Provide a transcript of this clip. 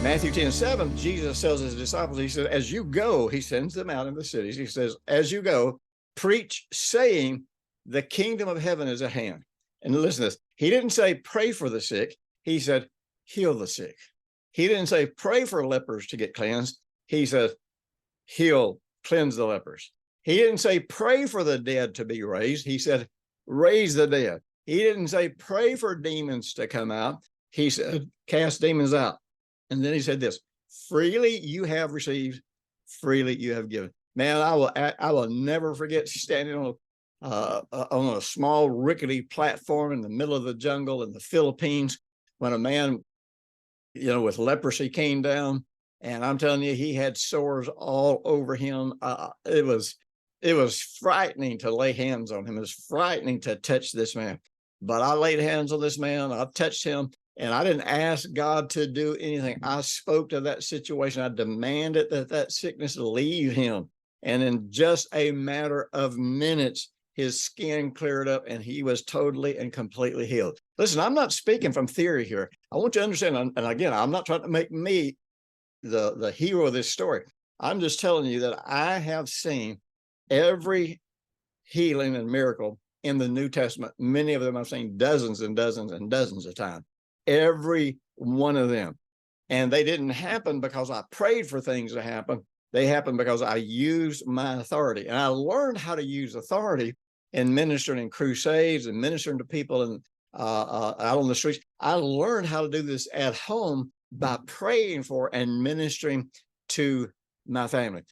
Matthew 10:7, Jesus tells his disciples, he said, as you go, he sends them out in the cities. He says, as you go, preach, saying, the kingdom of heaven is at hand. And listen to this. He didn't say pray for the sick. He said, heal the sick. He didn't say pray for lepers to get cleansed. He said, heal, cleanse the lepers. He didn't say pray for the dead to be raised. He said, raise the dead. He didn't say pray for demons to come out. He said, cast demons out. And then he said this, freely you have received, freely you have given. Man, I will never forget standing on a small rickety platform in the middle of the jungle in the Philippines when a man, with leprosy came down. And I'm telling you, he had sores all over him. It was frightening to lay hands on him. It was frightening to touch this man. But I laid hands on this man. I touched him. And I didn't ask God to do anything. I spoke to that situation. I demanded that sickness leave him. And in just a matter of minutes, his skin cleared up and he was totally and completely healed. Listen, I'm not speaking from theory here. I want you to understand, and again, I'm not trying to make me the hero of this story. I'm just telling you that I have seen every healing and miracle in the New Testament. Many of them I've seen dozens and dozens and dozens of times. Every one of them. And they didn't happen because I prayed for things to happen. They happened because I used my authority. And I learned how to use authority in ministering in crusades and ministering to people out on the streets. I learned how to do this at home by praying for and ministering to my family.